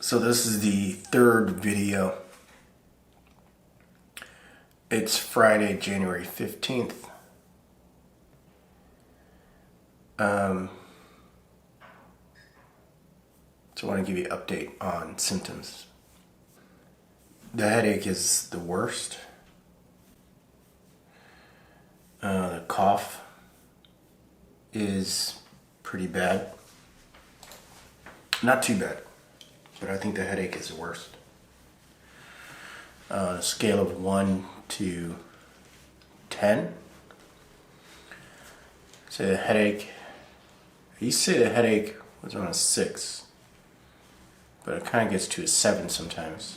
So this is the third video. It's Friday, January 15th. So I want to give you an update on symptoms. The headache is the worst. The cough is pretty bad. Not too bad, but I think the headache is the worst. On a scale of 1 to 10, say the headache, I used to say the headache was around a 6, but it kind of gets to a 7 sometimes.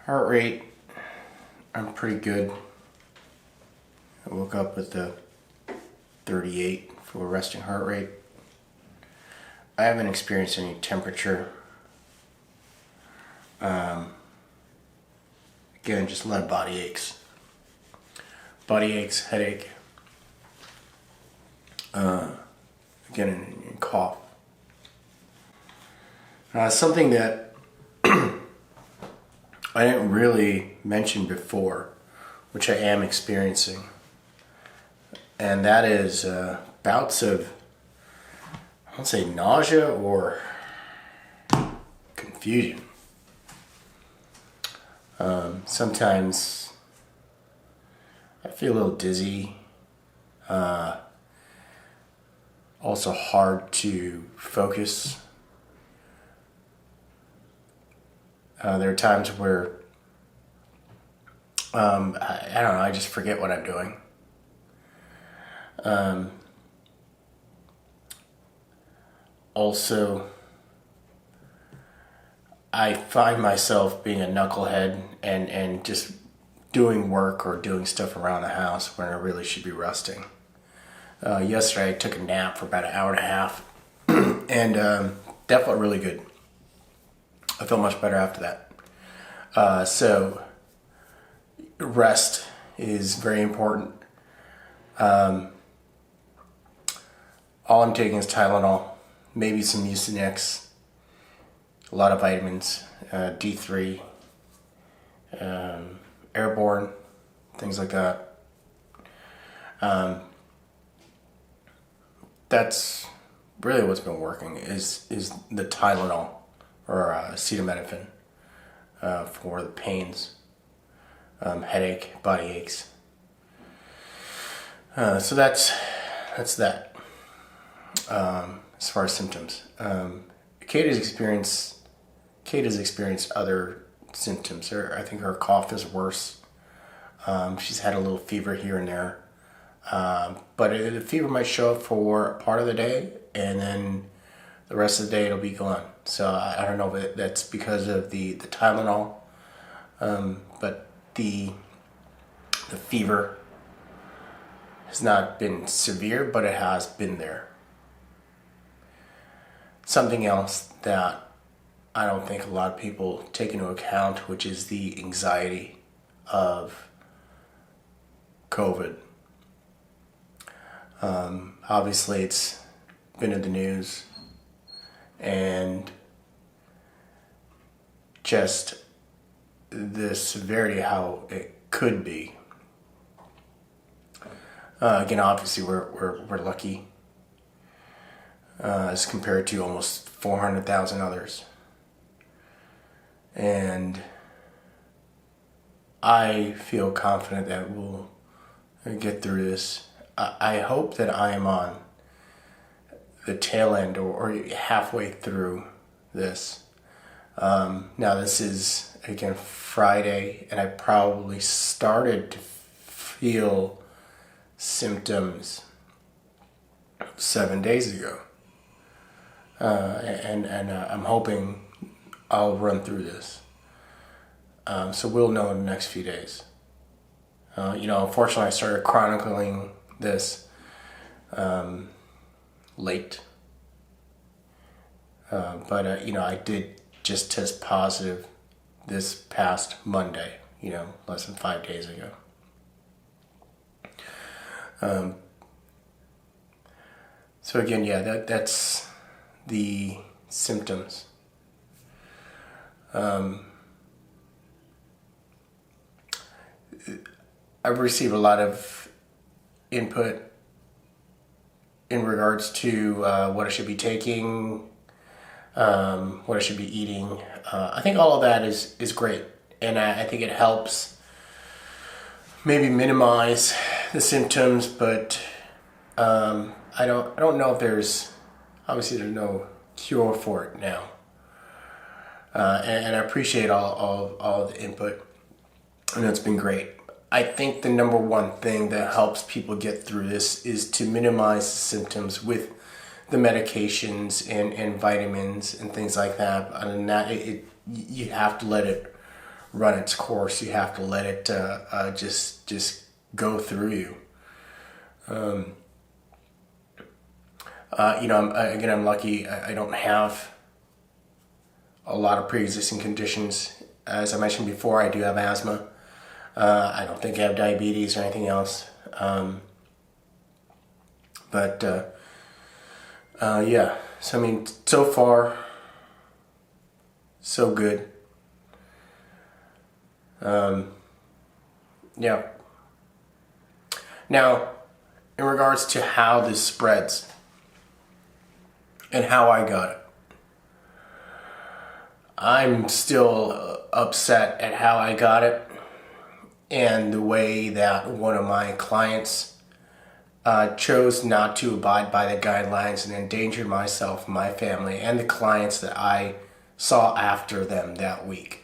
Heart rate, I'm pretty good. I woke up with a 38 for resting heart rate. I haven't experienced any temperature. Again, just a lot of body aches. Body aches, headache. Again, and cough. Something that I didn't really mention before, which I am experiencing, and that is bouts of, I won't say nausea or confusion. Sometimes I feel a little dizzy. Also hard to focus. There are times where I don't know, I just forget what I'm doing. Also, I find myself being a knucklehead and just doing work or doing stuff around the house when I really should be resting. Yesterday I took a nap for about an hour and a half and that felt really good. I felt much better after that. So rest is very important. All I'm taking is Tylenol, maybe some Mucinex, a lot of vitamins, D3, Airborne, things like that. That's really what's been working is the Tylenol or acetaminophen for the pains, headache, body aches. So that's that. As far as symptoms, Kate has experienced other symptoms. I think her cough is worse. She's had a little fever here and there, but the fever might show up for part of the day, and then the rest of the day it'll be gone. So I don't know if that's because of the Tylenol, but the fever has not been severe, but it has been there. Something else that I don't think a lot of people take into account, which is the anxiety of COVID. Obviously, it's been in the news, and just the severity of how it could be. Again, obviously, we're lucky as compared to almost 400,000 others, and I feel confident that we'll get through this. I hope that I am on the tail end or halfway through this. Now this is, again, Friday, and I probably started to feel symptoms 7 days ago. And I'm hoping I'll run through this. So we'll know in the next few days. Unfortunately I started chronicling this late. But I did just test positive this past Monday, less than 5 days ago. So again, yeah, that's the symptoms. I've received a lot of input in regards to what I should be taking, what I should be eating. I think all of that is great, and I think it helps maybe minimize the symptoms. But I don't know if there's no cure for it now, and I appreciate all the input. I know it's been great. I think the number one thing that helps people get through this is to minimize the symptoms with the medications and vitamins and things like that. Other than that, you have to let it run its course. You have to let it just go through you. I'm lucky. I don't have a lot of pre-existing conditions. As I mentioned before, I do have asthma. I don't think I have diabetes or anything else. Yeah. So I mean, so far, so good. Yeah. Now, in regards to how this spreads and how I got it, I'm still upset at how I got it and the way that one of my clients chose not to abide by the guidelines and endangered myself, my family, and the clients that I saw after them that week.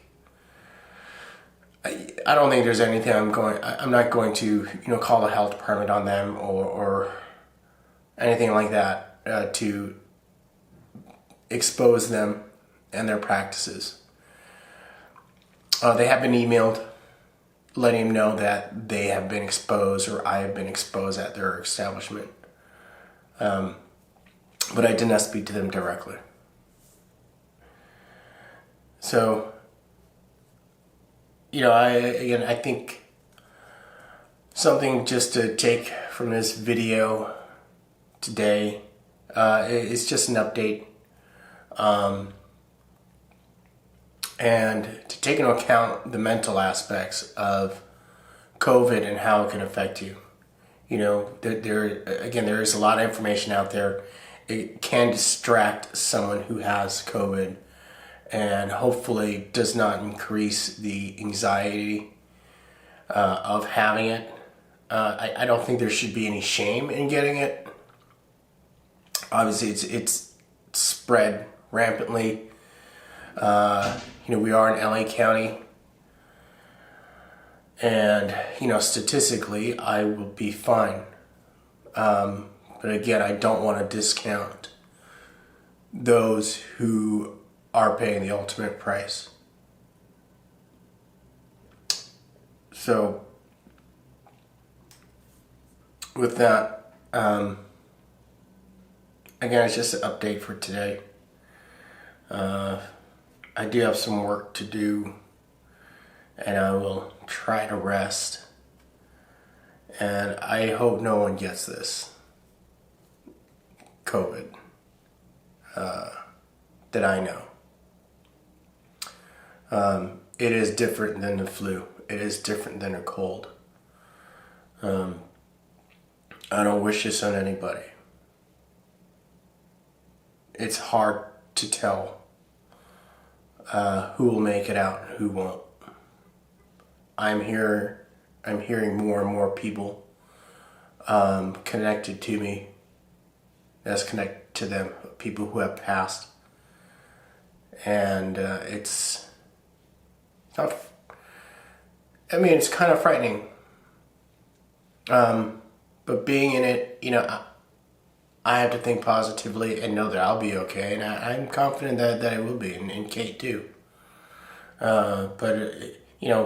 I don't think there's anything I'm not going to, call the health department on them or anything like that to expose them and their practices. They have been emailed letting them know that they have been exposed or I have been exposed at their establishment. But I did not speak to them directly. So, I think something just to take from this video today is just an update. And to take into account the mental aspects of COVID and how it can affect you. There is a lot of information out there. It can distract someone who has COVID and hopefully does not increase the anxiety of having it. I don't think there should be any shame in getting it. Obviously, it's spread rampantly. We are in LA County, and statistically, I will be fine. But again, I don't want to discount those who are paying the ultimate price. So, with that, again, it's just an update for today. I do have some work to do, and I will try to rest. And I hope no one gets this COVID that I know. It is different than the flu. It is different than a cold. I don't wish this on anybody. It's hard to tell who will make it out and who won't. I'm hearing more and more people connected to me that's connected to them, people who have passed. And it's tough. I mean, it's kind of frightening. But being in it, I have to think positively and know that I'll be okay, and I'm confident that I will be, and Kate too. But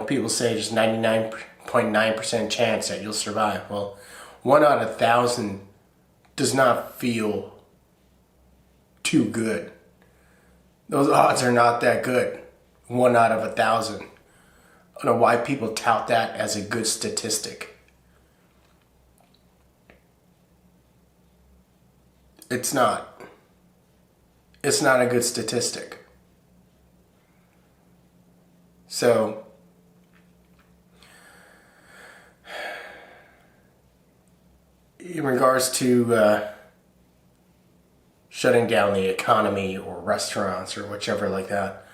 people say there's 99.9% chance that you'll survive. Well, 1 out of 1,000 does not feel too good. Those odds are not that good. 1 out of 1,000. I don't know why people tout that as a good statistic. It's not. It's not a good statistic. So, in regards to shutting down the economy or restaurants or whichever like that,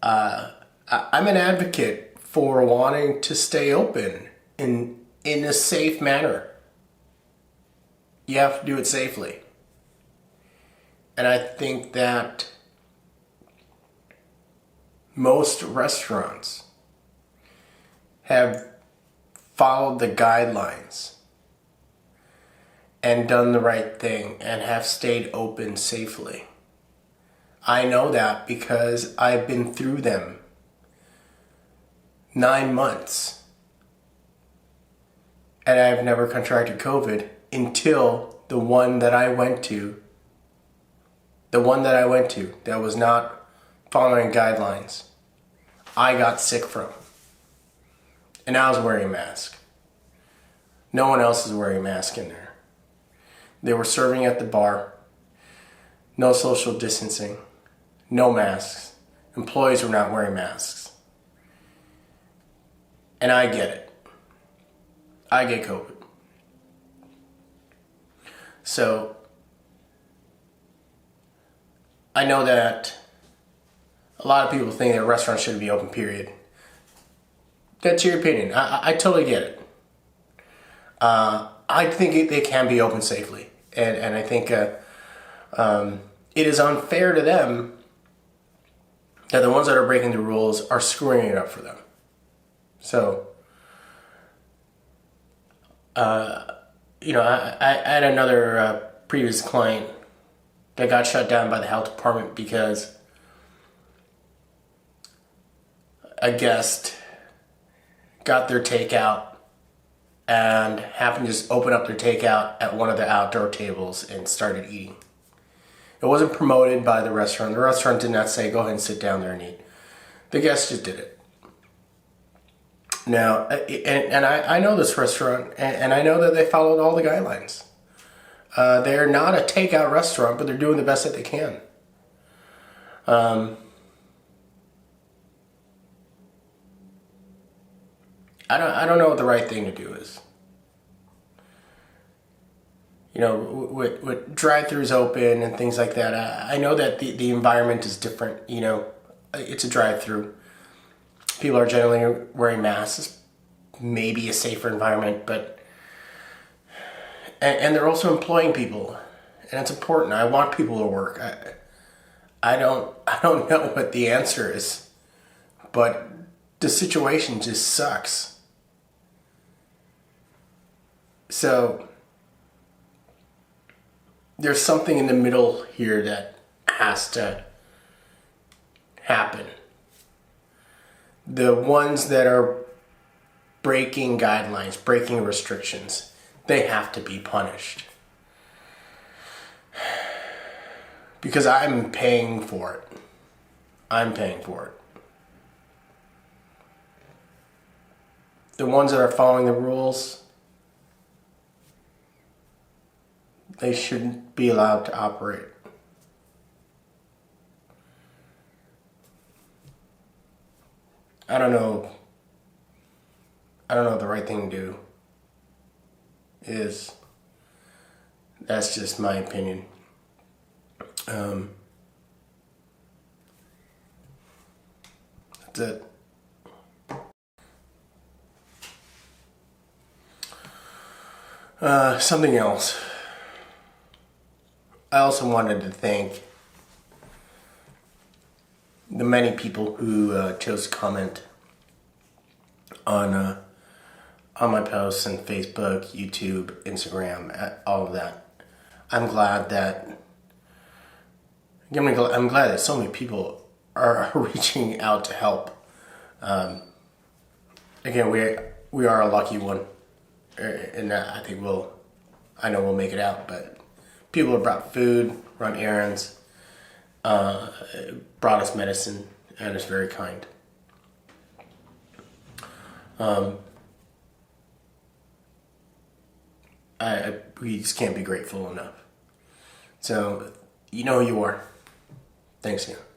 I'm an advocate for wanting to stay open in a safe manner. You have to do it safely. And I think that most restaurants have followed the guidelines and done the right thing and have stayed open safely. I know that because I've been through them 9 months and I've never contracted COVID until the one that I went to that was not following guidelines, I got sick from. And I was wearing a mask. No one else is wearing a mask in there. They were serving at the bar. No social distancing. No masks. Employees were not wearing masks. And I get it. I get COVID. So, I know that a lot of people think that restaurants shouldn't be open, period. That's your opinion. I totally get it. I think they can be open safely. And I think it is unfair to them that the ones that are breaking the rules are screwing it up for them. So, I had another previous client that got shut down by the health department because a guest got their takeout and happened to just open up their takeout at one of the outdoor tables and started eating. It wasn't promoted by the restaurant. The restaurant did not say, go ahead and sit down there and eat. The guest just did it. Now, and I know this restaurant, and I know that they followed all the guidelines. They're not a takeout restaurant, but they're doing the best that they can. I don't know what the right thing to do is. You know, with drive-thrus open and things like that, I know that the environment is different. You know, it's a drive-thru. People are generally wearing masks. Maybe a safer environment, but and they're also employing people, and it's important. I want people to work. I don't know what the answer is, but the situation just sucks. So there's something in the middle here that has to happen. The ones that are breaking guidelines, breaking restrictions, they have to be punished. Because I'm paying for it. I'm paying for it. The ones that are following the rules, they shouldn't be allowed to operate. I don't know what the right thing to do is. That's just my opinion. That's it. Something else. I also wanted to thank the many people who chose to comment on my posts on Facebook, YouTube, Instagram, all of that. I'm glad that so many people are reaching out to help. Again, we are a lucky one, and I think I know we'll make it out. But people have brought food, run errands, brought us medicine, and it's very kind. We just can't be grateful enough. So, you know who you are. Thanks, you.